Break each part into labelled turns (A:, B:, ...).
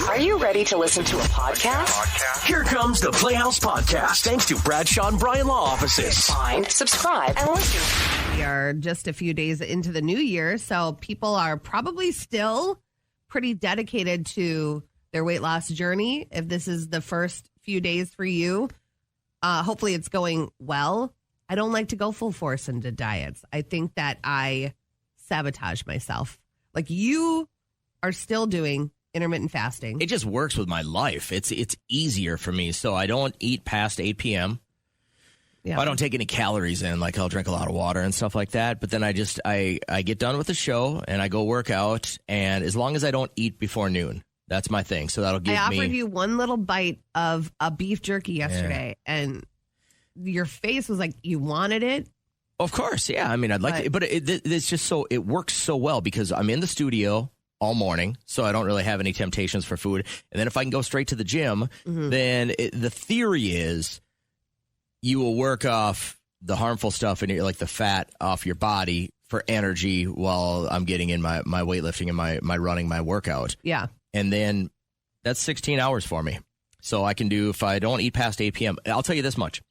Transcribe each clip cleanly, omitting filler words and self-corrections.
A: Are you ready to listen to a podcast?
B: Here comes the Playhouse Podcast, thanks to Bradshaw and Bryan Law Offices.
A: Find, subscribe, and listen.
C: We are just a few days into the new year, so people are probably still pretty dedicated to their weight loss journey. If this is the first few days for you, hopefully it's going well. I don't like to go full force into diets. I think that I sabotage myself. Like, you are still doing intermittent fasting.
D: It just works with my life. It's easier for me, so I don't eat past 8 p.m.
C: Yeah.
D: I don't take any calories in, like I'll drink a lot of water and stuff like that. But then I get done with the show and I go work out, and as long as I don't eat before noon, that's my thing. So that'll give me.
C: I offered you one little bite of a beef jerky yesterday, and your face was like you wanted it.
D: Of course, yeah. I mean, I'd like to, but it's just so, it works so well because I'm in the studio all morning, so I don't really have any temptations for food. And then if I can go straight to the gym, then the theory is you will work off the harmful stuff and like the fat off your body for energy while I'm getting in my weightlifting and my running, my workout.
C: Yeah.
D: And then that's 16 hours for me. So I can do, if I don't eat past 8 p.m., I'll tell you this much.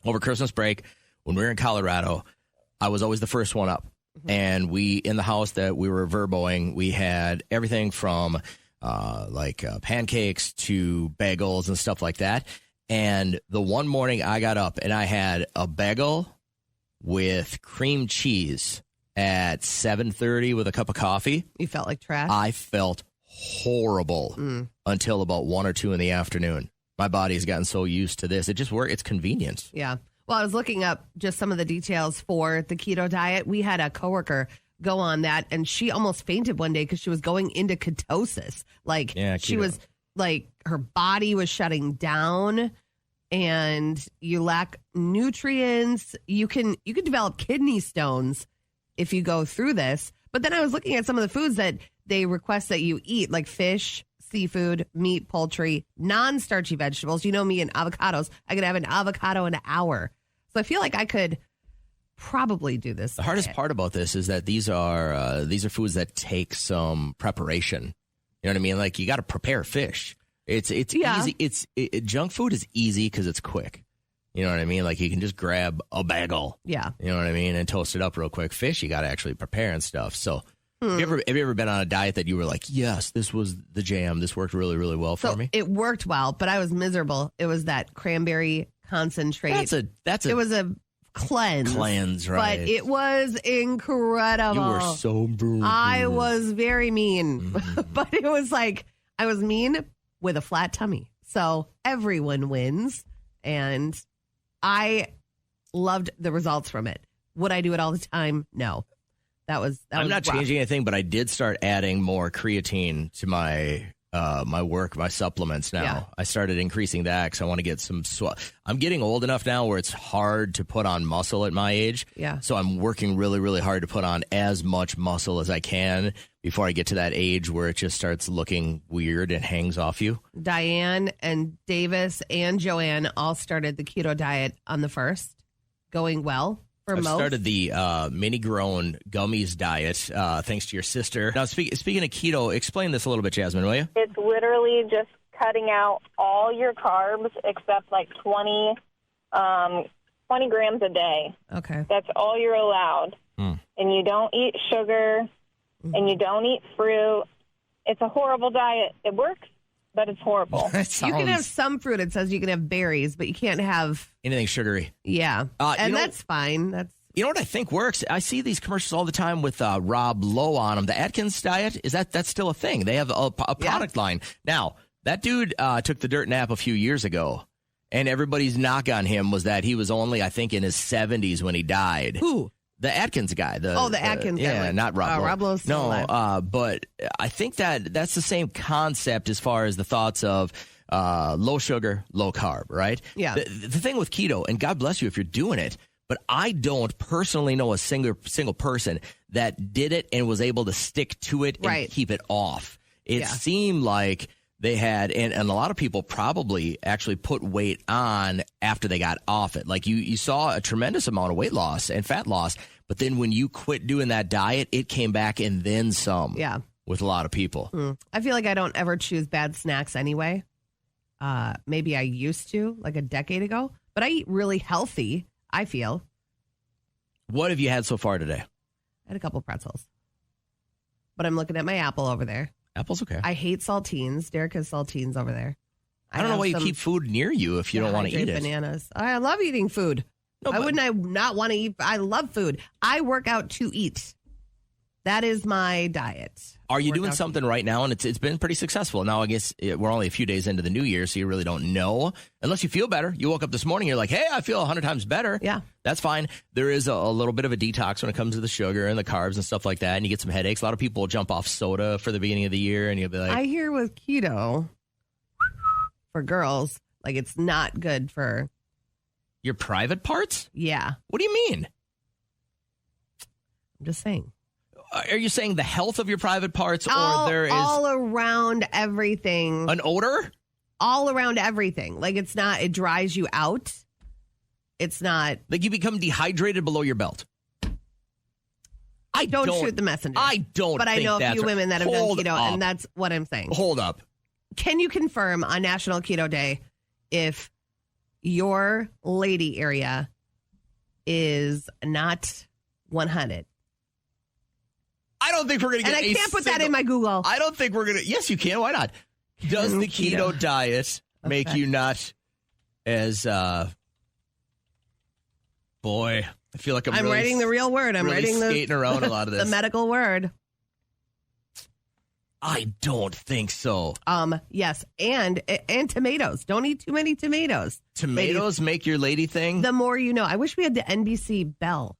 D: Over Christmas break, when we were in Colorado, I was always the first one up. And we, in the house that we were verboing, we had everything from pancakes to bagels and stuff like that. And the one morning I got up and I had a bagel with cream cheese at 7:30 with a cup of coffee.
C: You felt like trash?
D: I felt horrible until about 1 or 2 in the afternoon. My body has gotten so used to this. It just works. It's convenient.
C: Yeah. Well, I was looking up just some of the details for the keto diet. We had a coworker go on that, and she almost fainted one day because she was going into ketosis. Like, she was like, her body was shutting down, and you lack nutrients. You can develop kidney stones if you go through this. But then I was looking at some of the foods that they request that you eat, like fish, seafood, meat, poultry, non-starchy vegetables. You know me and avocados. I could have an avocado in an hour. So I feel like I could probably do this.
D: The hardest part about this is that these are foods that take some preparation. You know what I mean? Like, you got to prepare fish. It's easy. Junk food is easy because it's quick. You know what I mean? Like, you can just grab a bagel.
C: Yeah.
D: You know what I mean? And toast it up real quick. Fish, you got to actually prepare and stuff. So have you ever been on a diet that you were like, yes, this was the jam. This worked really, really well for me?
C: It worked well, but I was miserable. It was that cranberry concentrate. It was a cleanse,
D: right?
C: But it was incredible.
D: You were so brutal.
C: I was very mean, but it was like I was mean with a flat tummy. So everyone wins, and I loved the results from it. Would I do it all the time? No. I'm
D: not changing anything, but I did start adding more creatine to my my supplements now.
C: Yeah.
D: I started increasing that because I want to get some I'm getting old enough now where it's hard to put on muscle at my age.
C: Yeah.
D: So I'm working really, really hard to put on as much muscle as I can before I get to that age where it just starts looking weird and hangs off you.
C: Diane and Davis and Joanne all started the keto diet on the 1st, going well.
D: I started the mini-grown gummies diet thanks to your sister. Now, speaking of keto, explain this a little bit, Jasmine, will you?
E: It's literally just cutting out all your carbs except like 20 grams a day.
C: Okay.
E: That's all you're allowed. And you don't eat sugar, and you don't eat fruit. It's a horrible diet. It works, but it's horrible.
C: You can have some fruit. It says you can have berries, but you can't have
D: anything sugary.
C: Yeah. That's fine.
D: You know what I think works? I see these commercials all the time with Rob Lowe on them. The Atkins diet, that's still a thing. They have a product line. Now, that dude took the dirt nap a few years ago, and everybody's knock on him was that he was only, I think, in his 70s when he died.
C: Who?
D: The Atkins guy.
C: The Atkins guy.
D: Yeah, not Rob Lowe.
C: Rob Lowe's still alive.
D: But I think that's the same concept as far as the thoughts of low sugar, low carb, right?
C: Yeah.
D: The thing with keto, and God bless you if you're doing it, but I don't personally know a single person that did it and was able to stick to it and keep it off. It seemed like they had, and a lot of people probably actually put weight on after they got off it. Like you saw a tremendous amount of weight loss and fat loss, but then when you quit doing that diet, it came back and then some.
C: Yeah.
D: with a lot of people.
C: I feel like I don't ever choose bad snacks anyway. Maybe I used to, like a decade ago. But I eat really healthy, I feel.
D: What have you had so far today?
C: I had a couple pretzels. But I'm looking at my apple over there.
D: Apple's okay.
C: I hate saltines. Derek has saltines over there.
D: I don't know why you keep food near you if you don't want to eat it.
C: Bananas. I love eating food. No, why wouldn't I not want to eat? I love food. I work out to eat. That is my diet.
D: Are you doing something right now? And it's been pretty successful. Now, I guess we're only a few days into the new year, so you really don't know. Unless you feel better. You woke up this morning, you're like, hey, I feel 100 times better.
C: Yeah.
D: That's fine. There is a little bit of a detox when it comes to the sugar and the carbs and stuff like that, and you get some headaches. A lot of people will jump off soda for the beginning of the year, and you'll be like...
C: I hear with keto, for girls, like it's not good for...
D: Your private parts?
C: Yeah.
D: What do you mean?
C: I'm just saying.
D: Are you saying the health of your private parts, or there is
C: all around everything?
D: An odor?
C: All around everything. Like it's not. It dries you out. It's not
D: like you become dehydrated below your belt. I
C: don't shoot the messenger.
D: I don't.
C: But I know a few women that have done keto,
D: up.
C: and that's what I'm saying.
D: Hold up.
C: Can you confirm on National Keto Day if your lady area is not 100?
D: I don't think we're going to get
C: and I can't put that in my Google.
D: I don't think we're going to. Yes, you can. Why not? Does the keto diet make you not as, boy, I feel like I'm
C: writing the real word. I'm
D: really
C: writing
D: skating around a lot of this.
C: The medical word.
D: I don't think so.
C: Yes. And tomatoes. Don't eat too many tomatoes.
D: Tomatoes make your lady thing?
C: The more you know. I wish we had the NBC bell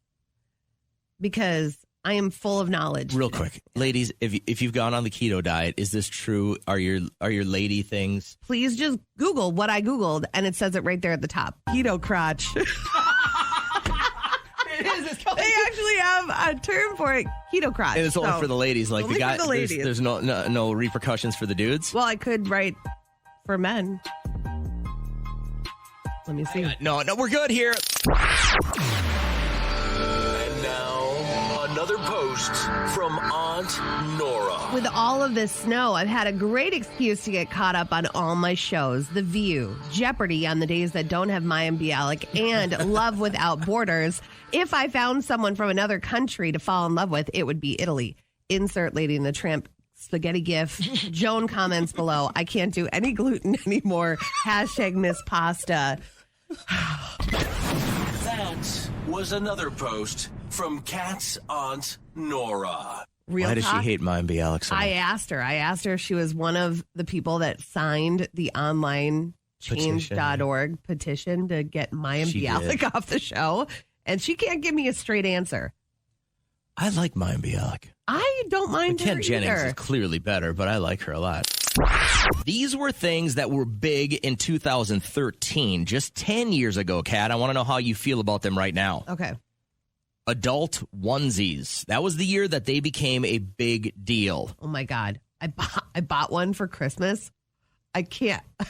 C: because I am full of knowledge.
D: Real quick, ladies, if you've gone on the keto diet, is this true? Are your lady things?
C: Please just Google what I Googled, and it says it right there at the top. Keto crotch. It is. They actually have a term for it, keto crotch.
D: And it's only for the ladies. Like
C: only
D: the guy,
C: for the ladies.
D: There's no repercussions for the dudes.
C: Well, I could write for men. Let me see.
D: No, we're good here.
B: And now, another post from Aunt Nora.
C: With all of this snow, I've had a great excuse to get caught up on all my shows. The View, Jeopardy on the days that don't have Mayim Bialik, and Love Without Borders. If I found someone from another country to fall in love with, it would be Italy. Insert Lady and the Tramp spaghetti gif. Joan comments below, I can't do any gluten anymore. # Miss Pasta.
B: That was another post from Kat's Aunt Nora.
C: Real
D: Why does
C: talk?
D: she hate Mayim Bialik so much?
C: I asked her if she was one of the people that signed the online change.org petition to get Mayim Bialik off the show. And she can't give me a straight answer.
D: I like Mayim Bialik.
C: I don't mind her
D: Ken Jennings
C: either.
D: is clearly better, but I like her a lot. These were things that were big in 2013, just 10 years ago, Kat. I want to know how you feel about them right now.
C: Okay.
D: Adult onesies. That was the year that they became a big deal.
C: Oh, my God. I bought one for Christmas. I can't. I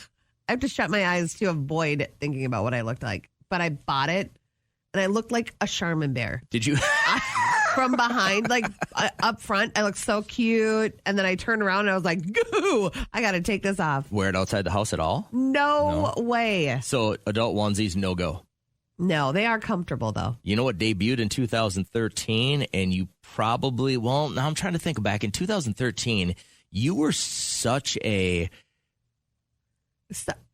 C: have to shut my eyes to avoid thinking about what I looked like. But I bought it, and I looked like a Charmin bear.
D: Did you?
C: From behind, like up front, I looked so cute. And then I turned around and I was like, goo, I got to take this off.
D: Wear it outside the house at all?
C: No way.
D: So adult onesies, no go.
C: No, they are comfortable, though.
D: You know what debuted in 2013? And you probably, well, now I'm trying to think back. In 2013, you were such a,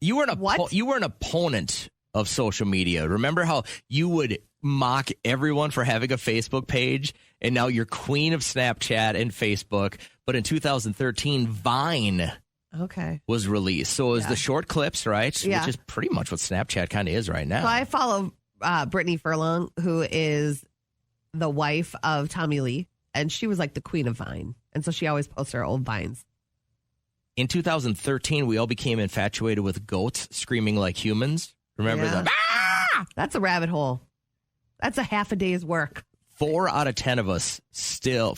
D: you were an opponent of social media. Remember how you would mock everyone for having a Facebook page, and now you're queen of Snapchat and Facebook. But in 2013, Vine was released. So it was the short clips, right?
C: Yeah.
D: Which is pretty much what Snapchat kind of is right now.
C: So I follow Brittany Furlong, who is the wife of Tommy Lee, and she was like the queen of Vine. And so she always posts her old Vines.
D: In 2013, we all became infatuated with goats screaming like humans. Remember that? Ah!
C: That's a rabbit hole. That's a half a day's work.
D: 4 out of 10 of us still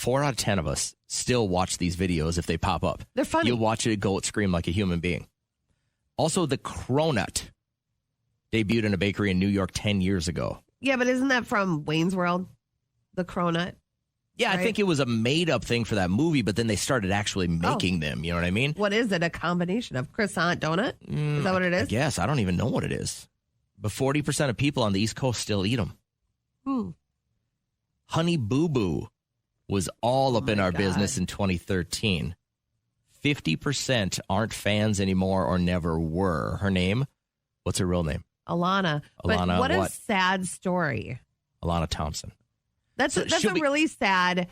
D: watch these videos if they pop up.
C: They're funny.
D: You'll watch a goat scream like a human being. Also, the cronut debuted in a bakery in New York 10 years ago.
C: Yeah, but isn't that from Wayne's World? The cronut?
D: Yeah, right? I think it was a made-up thing for that movie, but then they started actually making them. You know what I mean?
C: What is it? A combination of croissant donut? Is that what it is?
D: Yes, I don't even know what it is. But 40% of people on the East Coast still eat them. Honey Boo Boo was all up in our business in 2013. 50% aren't fans anymore or never were. Her name? What's her real name?
C: Alana. But what a sad story.
D: Alana Thompson.
C: That's a really sad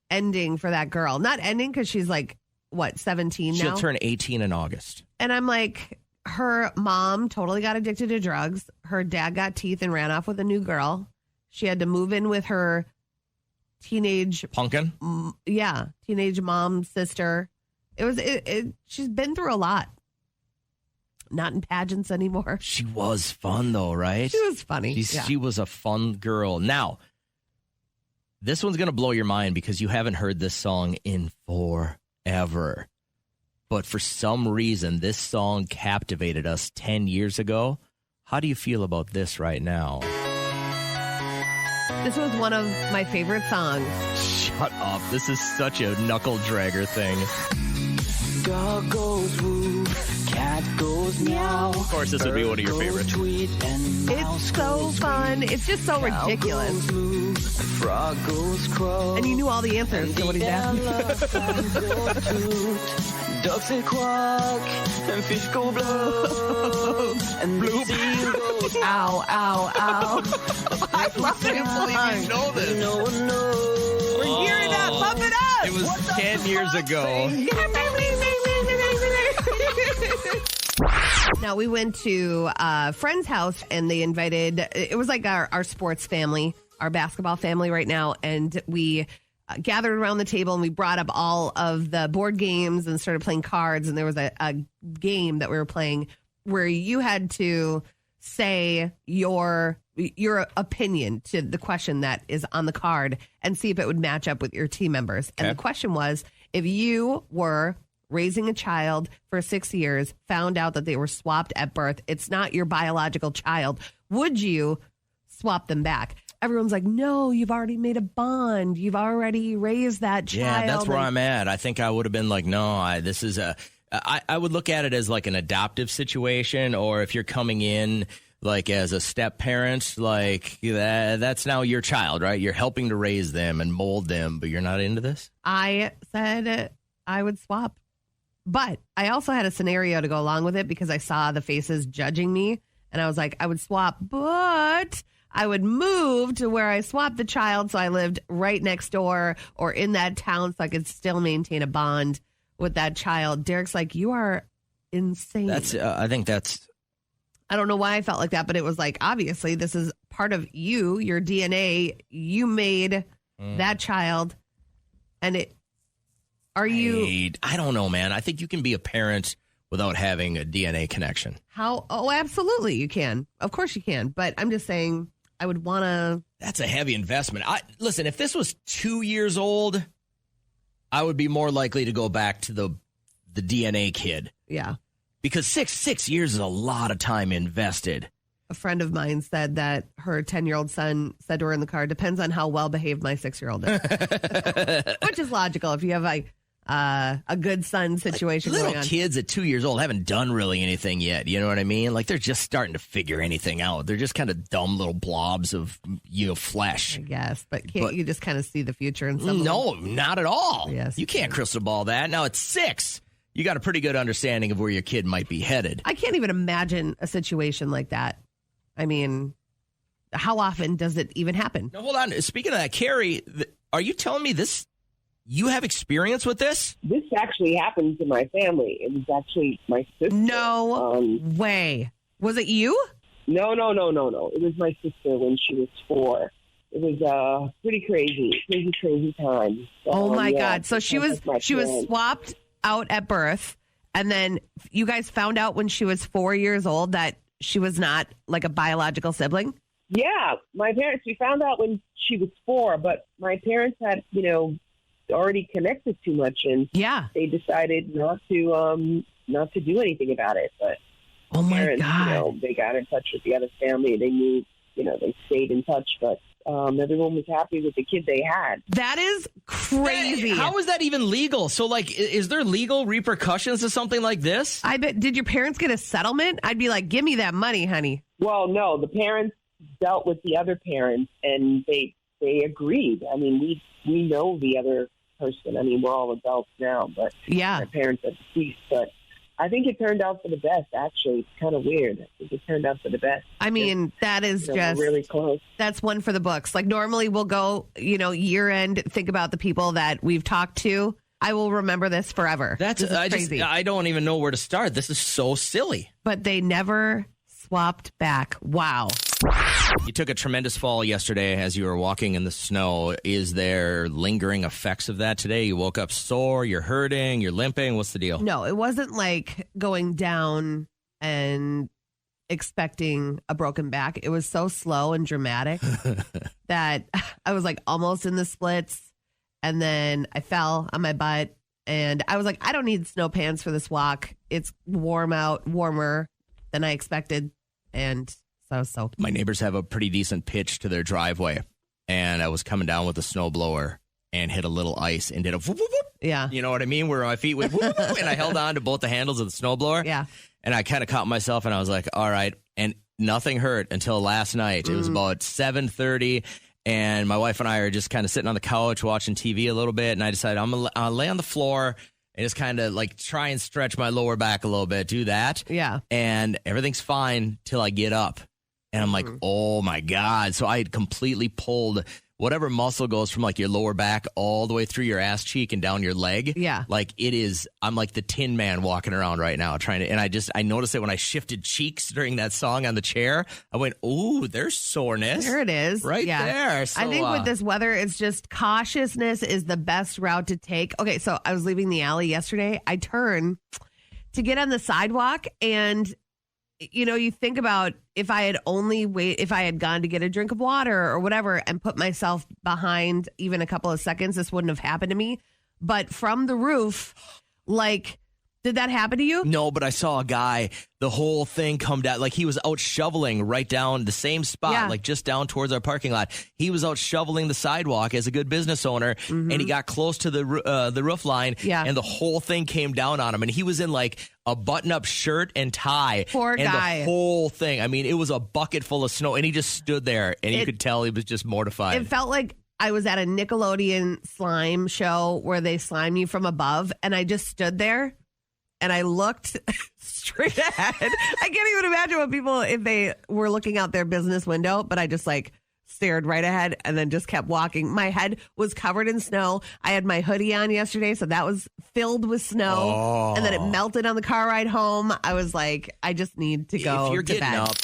C: ending for that girl. Not ending because she's like, 17 now?
D: She'll turn 18 in August.
C: And I'm like, her mom totally got addicted to drugs. Her dad got teeth and ran off with a new girl. She had to move in with her teenage...
D: Pumpkin?
C: Teenage mom, sister. She's been through a lot. Not in pageants anymore.
D: She was fun, though, right?
C: She was funny.
D: She was a fun girl. Now, this one's going to blow your mind because you haven't heard this song in forever. But for some reason, this song captivated us 10 years ago. How do you feel about this right now?
C: This was one of my favorite songs.
D: Shut up. This is such a knuckle dragger thing.
F: Dog goes woo, cat goes meow.
D: Of course, this would be one of your favorites.
C: It's so fun. It's just so ridiculous.
F: Move, frog goes crow.
C: And you knew all the answers to what he's asking.
F: Ducks say quack, and fish go blow, and the seal goes ow, ow, ow.
C: I love it.
D: I can't believe you know this.
F: No one knows.
C: We're gearing up. Bump it up.
D: It was 10 years ago.
C: Now, we went to a friend's house, and they invited, it was like our sports family, our basketball family right now, and we gathered around the table, and we brought up all of the board games and started playing cards, and there was a game that we were playing where you had to say your opinion to the question that is on the card and see if it would match up with your team members. Okay. And the question was, if you were raising a child for 6 years, found out that they were swapped at birth, it's not your biological child, would you swap them back? Everyone's like, no, you've already made a bond. You've already raised that child.
D: Yeah, that's where I'm at. I think I would have been like, no, I would look at it as like an adoptive situation, or if you're coming in like as a step parent, like that's now your child, right? You're helping to raise them and mold them, but you're not into this?
C: I said I would swap. But I also had a scenario to go along with it because I saw the faces judging me, and I was like, I would swap, but I would move to where I swapped the child so I lived right next door or in that town so I could still maintain a bond with that child. Derek's like, you are insane.
D: I think that's...
C: I don't know why I felt like that, but it was like, obviously, this is part of you, your DNA. You made that child, and it... I
D: don't know, man. I think you can be a parent without having a DNA connection.
C: How? Oh, absolutely, you can. Of course you can. But I'm just saying, I would want to...
D: That's a heavy investment. Listen, if this was 2 years old, I would be more likely to go back to the DNA kid.
C: Yeah.
D: Because six years is a lot of time invested.
C: A friend of mine said that her 10-year-old son said to her in the car, depends on how well-behaved my 6-year-old is. Which is logical if you have a good son situation
D: like
C: going
D: little
C: on.
D: Kids at 2 years old haven't done really anything yet. You know what I mean? Like they're just starting to figure anything out. They're just kind of dumb little blobs of flesh.
C: I guess, but can't you just kind of see the future in some?
D: No, not at all.
C: Yes,
D: you can't crystal ball that. Now at 6, you got a pretty good understanding of where your kid might be headed.
C: I can't even imagine a situation like that. I mean, how often does it even happen?
D: No, hold on. Speaking of that, Carrie, are you telling me this? You have experience with this?
G: This actually happened to my family. It was actually my sister.
C: No way. Was it you?
G: No. It was my sister when she was 4. It was pretty crazy time.
C: Oh my God! So she was swapped out at birth, and then you guys found out when she was 4 years old that she was not like a biological sibling?
G: Yeah, my parents. We found out when she was 4, but my parents had already connected too much, and they decided not to do anything about it. But
C: oh my
G: parents,
C: God,
G: they got in touch with the other family. They knew, they stayed in touch. But Everyone was happy with the kid they had.
C: That is crazy.
D: How is that even legal? So, like, is there legal repercussions to something like this?
C: I bet. Did your parents get a settlement? I'd be like, give me that money, honey.
G: Well, no, the parents dealt with the other parents, and they agreed. I mean, we know the other person. I mean, we're all adults now, but my parents are deceased. But I think it turned out for the best, actually. It's kind of weird. I think it turned out for the best.
C: I mean, that is just
G: really close.
C: That's one for the books. Like, normally we'll go, year end, think about the people that we've talked to. I will remember this forever.
D: This is crazy. I don't even know where to start. This is so silly.
C: But they never swapped back. Wow.
D: You took a tremendous fall yesterday as you were walking in the snow. Is there lingering effects of that today? You woke up sore, you're hurting, you're limping. What's the deal?
C: No, it wasn't like going down and expecting a broken back. It was so slow and dramatic that I was like almost in the splits. And then I fell on my butt. And I was like, I don't need snow pants for this walk. It's warm out, warmer than I expected. And so I was soaked.
D: My neighbors have a pretty decent pitch to their driveway. And I was coming down with a snowblower and hit a little ice and did a whoop, whoop, whoop.
C: Yeah.
D: You know what I mean? Where my feet went whoop, whoop, and I held on to both the handles of the snowblower.
C: Yeah.
D: And I kind of caught myself and I was like, all right. And nothing hurt until last night. It was about 7:30. And my wife and I are just kind of sitting on the couch watching TV a little bit. And I decided I'll lay on the floor and just kind of like try and stretch my lower back a little bit. Do that.
C: Yeah.
D: And everything's fine till I get up. And I'm like, oh, my God. So I had completely pulled whatever muscle goes from like your lower back all the way through your ass cheek and down your leg.
C: Yeah.
D: Like it is, I'm like the Tin Man walking around right now trying to, and I noticed it when I shifted cheeks during that song on the chair. I went, ooh, there's soreness.
C: There it is.
D: Right there. So,
C: I think with this weather, it's just cautiousness is the best route to take. Okay, so I was leaving the alley yesterday. I turned to get on the sidewalk and you think about if I had gone to get a drink of water or whatever and put myself behind even a couple of seconds, this wouldn't have happened to me. But from the roof, like, did that happen to you?
D: No, but I saw a guy, the whole thing come down, like he was out shoveling right down the same spot, like just down towards our parking lot. He was out shoveling the sidewalk as a good business owner, and he got close to the roof line, and the whole thing came down on him. And he was in like a button-up shirt and tie.
C: Poor guy.
D: The whole thing. I mean, it was a bucket full of snow, and he just stood there, and you could tell he was just mortified.
C: It felt like I was at a Nickelodeon slime show where they slime you from above, and I just stood there. And I looked straight ahead. I can't even imagine what people, if they were looking out their business window, but I just like stared right ahead and then just kept walking. My head was covered in snow. I had my hoodie on yesterday, so that was filled with snow. And then it melted on the car ride home. I was like, I just need to go
D: if you're
C: to
D: getting
C: bed.
D: Up,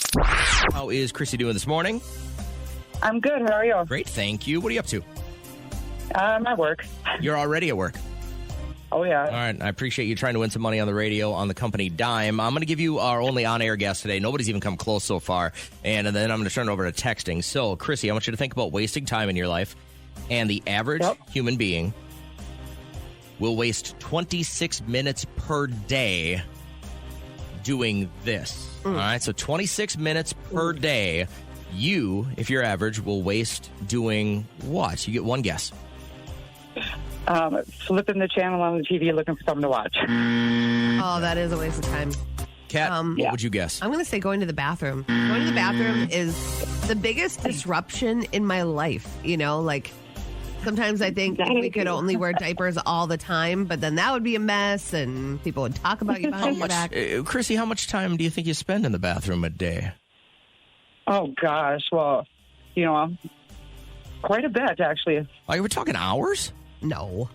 D: how is Chrissy doing this morning?
E: I'm good. How are you?
D: Great, thank you. What are you up to?
E: I'm at work.
D: You're already at work.
E: Oh, yeah.
D: All right. I appreciate you trying to win some money on the radio on the company dime. I'm going to give you our only on-air guest today. Nobody's even come close so far. And then I'm going to turn it over to texting. So, Chrissy, I want you to think about wasting time in your life. And the average human being will waste 26 minutes per day doing this. All right. So 26 minutes per day. You, if you're average, will waste doing what? You get one guess.
E: Flipping the channel on the TV looking for something to watch.
C: Oh, that is a waste of time.
D: Kat, what would you guess?
C: I'm going to say going to the bathroom. Going to the bathroom is the biggest disruption in my life. Like sometimes I think we could only wear diapers all the time, but then that would be a mess and people would talk about you behind your back.
D: Chrissy, how much time do you think you spend in the bathroom a day?
E: Oh, gosh. Well, quite a bit, actually.
D: We're talking hours?
C: No,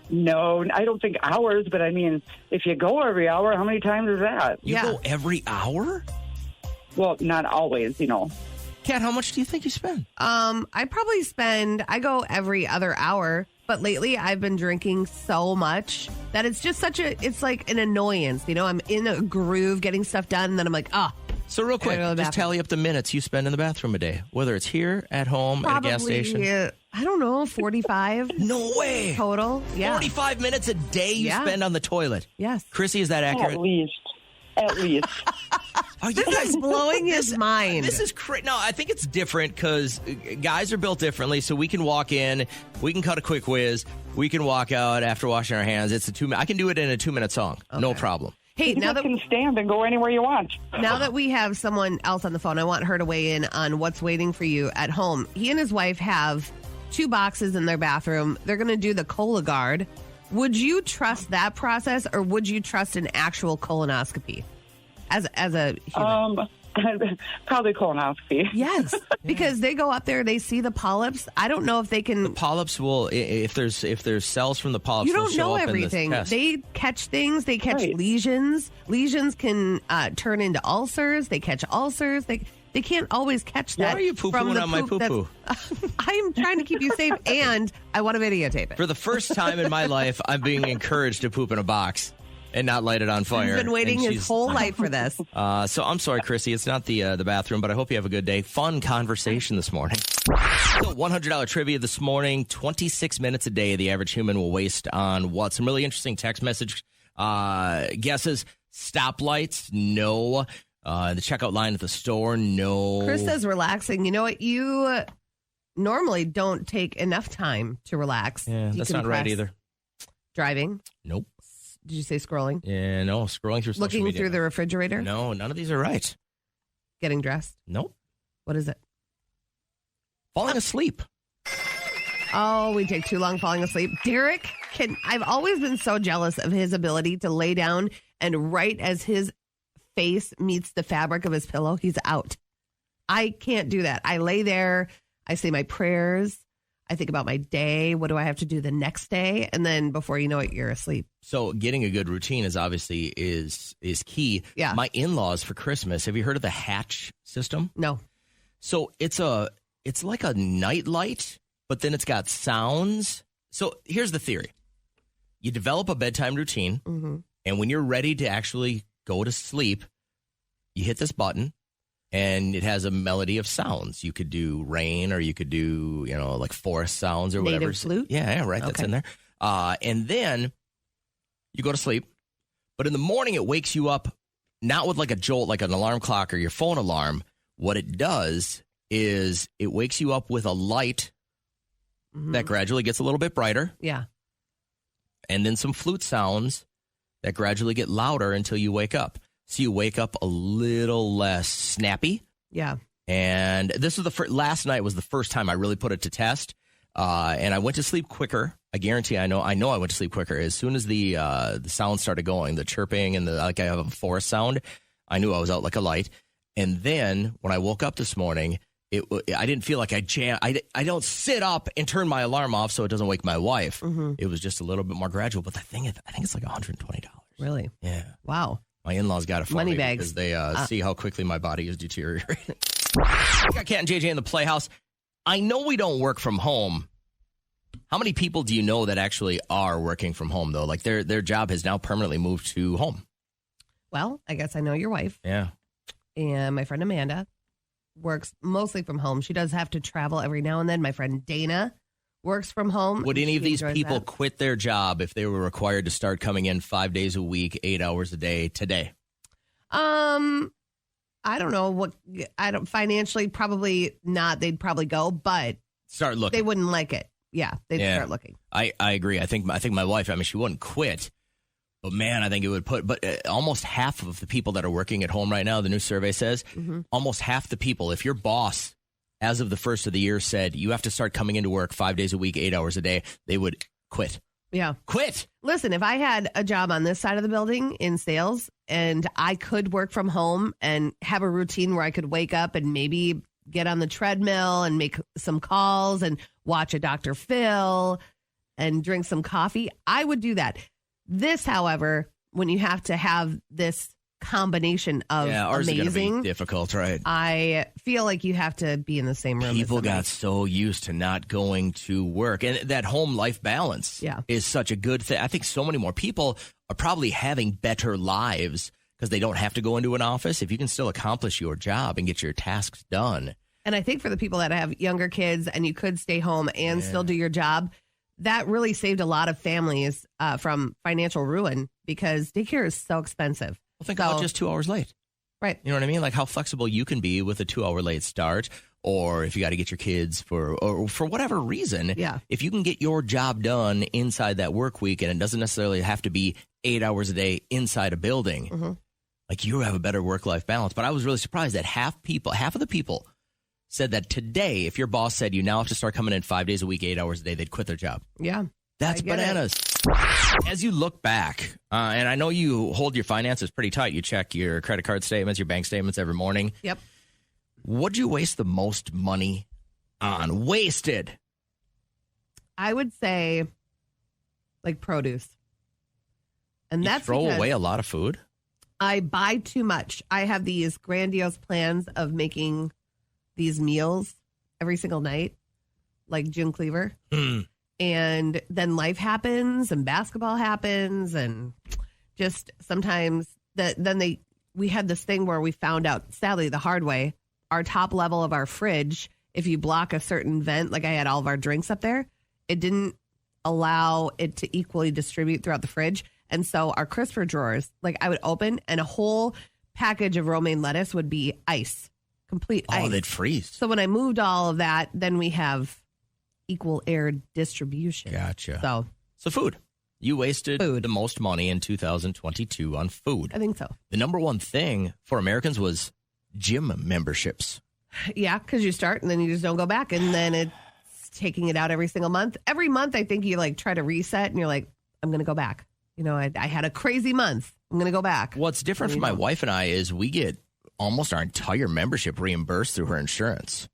E: I don't think hours, but I mean, if you go every hour, how many times is that?
D: You go every hour?
E: Well, not always,
D: Kat, how much do you think you spend?
C: I go every other hour, but lately I've been drinking so much that it's just it's like an annoyance. I'm in a groove getting stuff done, and then I'm like,
D: So real quick, just tally up the minutes you spend in the bathroom a day, whether it's here, at home, at a gas station.
C: I don't know, 45.
D: No way.
C: Total, yeah.
D: 45 minutes a day you spend on the toilet.
C: Yes.
D: Chrissy, is that accurate?
E: At least.
C: This is blowing his mind.
D: This is crazy. No, I think it's different because guys are built differently. So we can walk in, we can cut a quick whiz, we can walk out after washing our hands. It's a 2 minute. I can do it in a 2-minute song. Okay. No problem.
C: Hey,
H: now that can stand and go anywhere you want.
C: Now that we have someone else on the phone, I want her to weigh in on what's waiting for you at home. He and his wife have 2 boxes in their bathroom. They're going to do the Cologuard. Would you trust that process, or would you trust an actual colonoscopy as a human?
H: Probably colonoscopy.
C: Yes, because they go up there, they see the polyps. I don't know if they can.
D: The polyps will, if there's cells from the polyps,
C: you don't
D: show
C: know
D: up
C: everything.
D: In this test.
C: They catch things. They catch lesions. Lesions can turn into ulcers. They catch ulcers. They can't always catch that.
D: Why are you poo-pooing on my poo-poo?
C: I'm trying to keep you safe, and I want to videotape it.
D: For the first time in my life, I'm being encouraged to poop in a box and not light it on fire.
C: He's been waiting his whole life for this.
D: So I'm sorry, Chrissy. It's not the bathroom, but I hope you have a good day. Fun conversation this morning. So $100 trivia this morning. 26 minutes a day the average human will waste on what? Some really interesting text message guesses. Stoplights, no. The checkout line at the store, no.
C: Chris says relaxing. You know what? You normally don't take enough time to relax.
D: Yeah, that's not right either.
C: Driving?
D: Nope.
C: Did you say scrolling?
D: Yeah, no. Scrolling through social
C: media. Looking through the refrigerator?
D: No, none of these are right.
C: Getting dressed?
D: Nope.
C: What is it?
D: Falling asleep.
C: Oh, we take too long falling asleep. Derek, I've always been so jealous of his ability to lay down, and right as his face meets the fabric of his pillow, he's out. I can't do that. I lay there. I say my prayers. I think about my day. What do I have to do the next day? And then before you know it, you're asleep.
D: So getting a good routine is obviously is key.
C: Yeah.
D: My in-laws for Christmas, have you heard of the Hatch system?
C: No.
D: So it's like a night light, but then it's got sounds. So here's the theory. You develop a bedtime routine, and when you're ready to actually go to sleep, you hit this button, and it has a melody of sounds. You could do rain, or you could do, like forest sounds or whatever.
C: Native flute?
D: Yeah, right. That's in there. And then you go to sleep. But in the morning, it wakes you up, not with like a jolt, like an alarm clock or your phone alarm. What it does is it wakes you up with a light that gradually gets a little bit brighter.
C: Yeah.
D: And then some flute sounds that gradually get louder until you wake up. So you wake up a little less snappy.
C: Yeah.
D: And this was last night was the first time I really put it to test. And I went to sleep quicker. I guarantee I know I went to sleep quicker. As soon as the sound started going, the chirping and I have a forest sound, I knew I was out like a light. And then when I woke up this morning, I didn't feel like I jammed. I don't sit up and turn my alarm off so it doesn't wake my wife. It was just a little bit more gradual. But I think it's like $120.
C: Really?
D: Yeah.
C: Wow.
D: My in-laws got it for
C: Money
D: me
C: bags.
D: because they see how quickly my body is deteriorating. I got Kat and JJ in the Playhouse. I know we don't work from home. How many people do you know that actually are working from home, though? Like their job has now permanently moved to home.
C: Well, I guess I know your wife.
D: Yeah.
C: And my friend Amanda works mostly from home. She does have to travel every now and then. My friend Dana works from home.
D: Would any of these people quit their job if they were required to start coming in 5 days a week, 8 hours a day today?
C: I don't know financially, probably not. They'd probably go, but
D: start looking.
C: They wouldn't like it. Yeah, they'd start looking. I
D: agree. I think my wife, she wouldn't quit, but man, I think it would almost half of the people that are working at home right now, the new survey says, almost half the people, if your boss as of the first of the year said you have to start coming into work 5 days a week, 8 hours a day, they would quit.
C: Yeah.
D: Quit.
C: Listen, if I had a job on this side of the building in sales and I could work from home and have a routine where I could wake up and maybe get on the treadmill and make some calls and watch a Dr. Phil and drink some coffee, I would do that. This, however, when you have to have this combination of
D: ours
C: amazing,
D: is gonna be difficult, right?
C: I feel like you have to be in the same room.
D: People got so used to not going to work, and that home life balance is such a good thing. I think so many more people are probably having better lives because they don't have to go into an office. If you can still accomplish your job and get your tasks done.
C: And I think for the people that have younger kids and you could stay home and still do your job, that really saved a lot of families from financial ruin because daycare is so expensive.
D: Well, think about just 2 hours late.
C: Right.
D: You know what I mean? Like how flexible you can be with a 2-hour late start, or if you got to get your kids for whatever reason.
C: Yeah.
D: If you can get your job done inside that work week, and it doesn't necessarily have to be 8 hours a day inside a building, like you have a better work-life balance. But I was really surprised that half of the people said that today, if your boss said you now have to start coming in 5 days a week, 8 hours a day, they'd quit their job.
C: Yeah.
D: That's bananas. As you look back, and I know you hold your finances pretty tight. You check your credit card statements, your bank statements every morning.
C: Yep.
D: What'd you waste the most money on? Wasted.
C: I would say like produce. And
D: You
C: that's
D: throw
C: because
D: away a lot of food?
C: I buy too much. I have these grandiose plans of making these meals every single night, like June Cleaver. And then life happens and basketball happens, and just sometimes we had this thing where we found out, sadly, the hard way, our top level of our fridge, if you block a certain vent, like I had all of our drinks up there, it didn't allow it to equally distribute throughout the fridge. And so our crisper drawers, like I would open and a whole package of romaine lettuce would be ice, complete ice.
D: Oh, they'd freeze.
C: So when I moved all of that, then we have equal air distribution.
D: Gotcha. So food. You wasted the most money in 2022 on food.
C: I think so.
D: The number one thing for Americans was gym memberships.
C: Yeah, because you start and then you just don't go back. And then it's taking it out every single month. Every month, I think you like try to reset and you're like, I'm going to go back. You know, I had a crazy month. I'm going to go back.
D: What's different for my wife and I is we get almost our entire membership reimbursed through her insurance.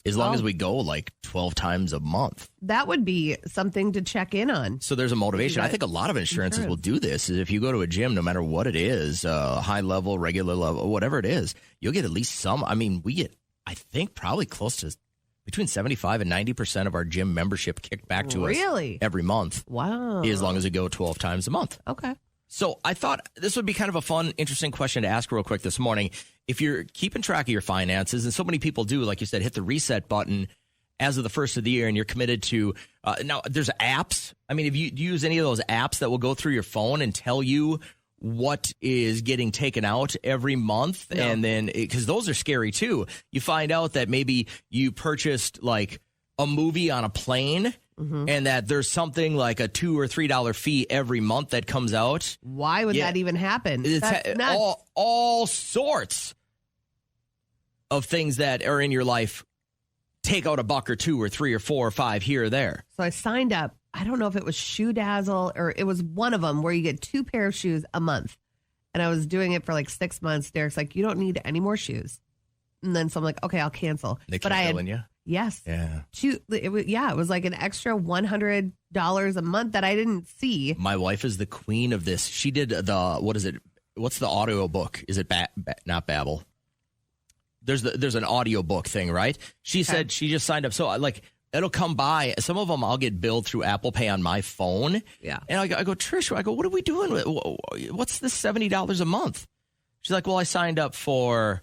D: As long as we go like 12 times a month.
C: That would be something to check in on.
D: So there's a motivation. I think a lot of insurances will do this. Is if you go to a gym, no matter what it is, high level, regular level, whatever it is, you'll get at least some. I mean, we get, I think, probably close to between 75 and 90% of our gym membership kicked back to us every month.
C: Wow.
D: As long as we go 12 times a month.
C: Okay.
D: So I thought this would be kind of a fun, interesting question to ask real quick this morning. If you're keeping track of your finances, and so many people do, like you said, hit the reset button as of the first of the year, and you're committed to, now there's apps. I mean, do you use any of those apps that will go through your phone and tell you what is getting taken out every month? No. And then, because those are scary too. You find out that maybe you purchased like a movie on a plane, and that there's something like a $2 or $3 fee every month that comes out.
C: Why would that even happen?
D: It's all sorts of things that are in your life. Take out $1 or $2 or $3 or $4 or $5 here or there.
C: So I signed up. I don't know if it was Shoe Dazzle or it was one of them where you get 2 pair of shoes a month. And I was doing it for like 6 months. Derek's like, you don't need any more shoes. And then so I'm like, okay, I'll cancel.
D: They kept billing you?
C: Yes.
D: Yeah.
C: It was like an extra $100 a month that I didn't see.
D: My wife is the queen of this. She did what is it? What's the audio book? Is it not Babbel? There's an audio book thing, right? She said she just signed up. So like it'll come by. Some of them I'll get billed through Apple Pay on my phone.
C: Yeah.
D: And I go, Trish, what are we doing? What's this $70 a month? She's like, well, I signed up for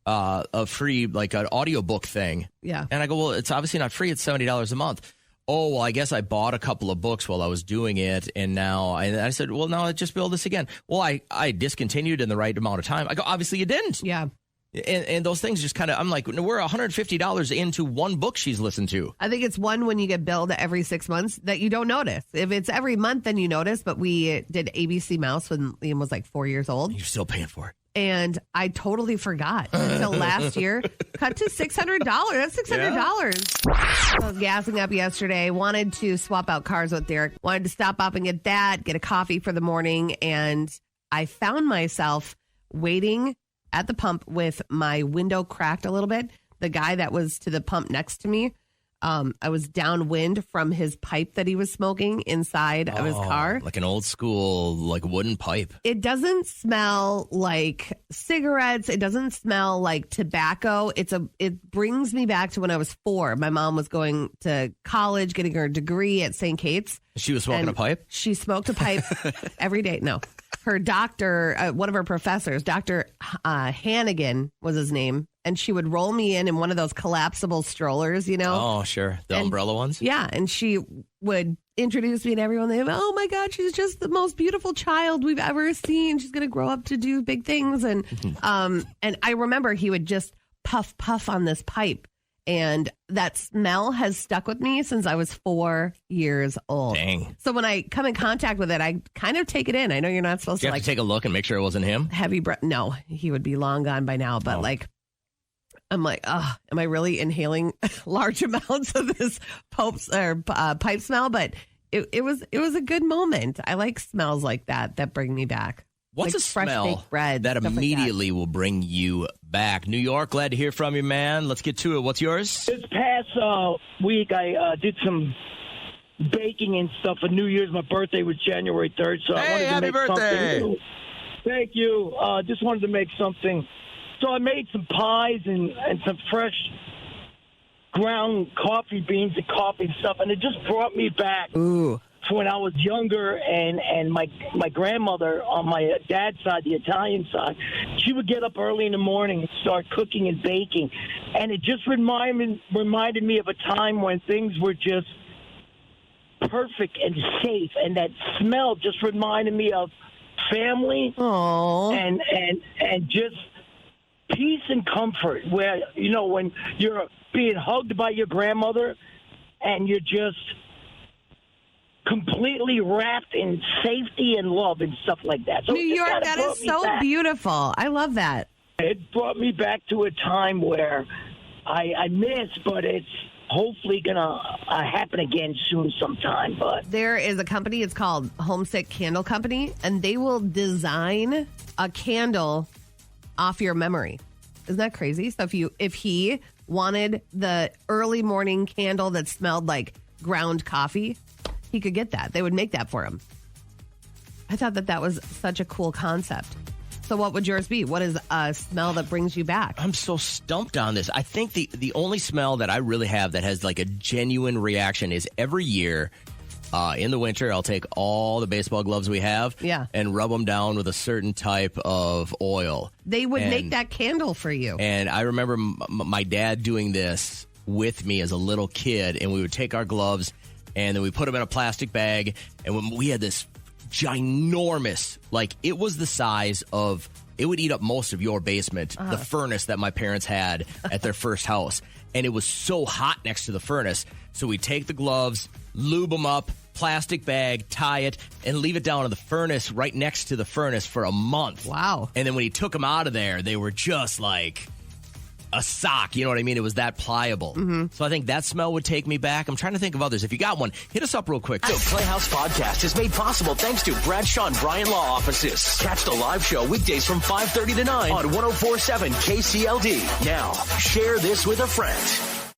D: a free, like an audiobook thing.
C: Yeah.
D: And I go, well, it's obviously not free. It's $70 a month. Oh, well, I guess I bought a couple of books while I was doing it. And now I said, well, no, I just build this again. Well, I discontinued in the right amount of time. I go, obviously you didn't.
C: Yeah.
D: And those things just kind of, I'm like, we're $150 into one book she's listened to.
C: I think it's one when you get billed every 6 months that you don't notice. If it's every month, then you notice. But we did ABC Mouse when Liam was like 4 years old.
D: You're still paying for it.
C: And I totally forgot until last year. Cut to $600. That's $600. Yeah. I was gassing up yesterday. Wanted to swap out cars with Derek. Wanted to stop up and get that, get a coffee for the morning. And I found myself waiting at the pump with my window cracked a little bit. The guy that was to the pump next to me, I was downwind from his pipe that he was smoking inside of his car.
D: Like an old school, like wooden pipe.
C: It doesn't smell like cigarettes. It doesn't smell like tobacco. It brings me back to when I was 4. My mom was going to college, getting her degree at St. Kate's.
D: She was smoking a pipe?
C: She smoked a pipe every day. No. Her doctor, one of her professors, Dr. Hannigan was his name. and she would roll me in one of those collapsible strollers, you know?
D: Oh, sure. The umbrella ones?
C: Yeah. And she would introduce me to everyone. They go, oh my God, she's just the most beautiful child we've ever seen. She's going to grow up to do big things. And I remember he would just puff on this pipe. And that smell has stuck with me since I was 4 years old.
D: Dang.
C: So when I come in contact with it, I kind of take it in. I know you're not supposed
D: to take a look and make sure it wasn't him?
C: Heavy breath. No, he would be long gone by now. But I'm like, oh, am I really inhaling large amounts of this pipe smell? But it was a good moment. I like smells like that bring me back.
D: What's
C: like
D: a smell
C: fresh baked bread,
D: that immediately will bring you back? New York, glad to hear from you, man. Let's get to it. What's yours?
I: This past week, I did some baking and stuff for New Year's. My birthday was January 3rd, so I wanted to make something. Thank you. Just wanted to make something. So I made some pies and some fresh ground coffee beans and coffee and stuff, and it just brought me back.
C: Ooh.
I: When I was younger, and my grandmother on my dad's side, the Italian side, she would get up early in the morning and start cooking and baking, and it just reminded me of a time when things were just perfect and safe, and that smell just reminded me of family.
C: Aww.
I: and just peace and comfort, where when you're being hugged by your grandmother and you're just completely wrapped in safety and love and stuff like that. So
C: New York, that is so beautiful. I love that.
I: It brought me back to a time where I miss, but it's hopefully going to happen again soon sometime. But
C: there is a company, it's called Homesick Candle Company, and they will design a candle off your memory. Isn't that crazy? So if he wanted the early morning candle that smelled like ground coffee, he could get that. They would make that for him. I thought that was such a cool concept. So what would yours be? What is a smell that brings you back?
D: I'm so stumped on this. I think the only smell that I really have that has like a genuine reaction is every year in the winter, I'll take all the baseball gloves we have and rub them down with a certain type of oil.
C: They would make that candle for you.
D: And I remember my dad doing this with me as a little kid, and we would take our gloves and then we put them in a plastic bag, and when we had this ginormous, like it was the size of, it would eat up most of your basement, the furnace that my parents had at their first house. And it was so hot next to the furnace. So we take the gloves, lube them up, plastic bag, tie it, and leave it down in the furnace right next to the furnace for a month.
C: Wow.
D: And then when he took them out of there, they were just like a sock, you know what I mean? It was that pliable. Mm-hmm. So I think that smell would take me back. I'm trying to think of others. If you got one, hit us up real quick.
B: The Playhouse Podcast is made possible thanks to Bradshaw and Bryan Law Offices. Catch the live show weekdays from 5:30 to 9 on 104.7 KCLD. Now, share this with a friend.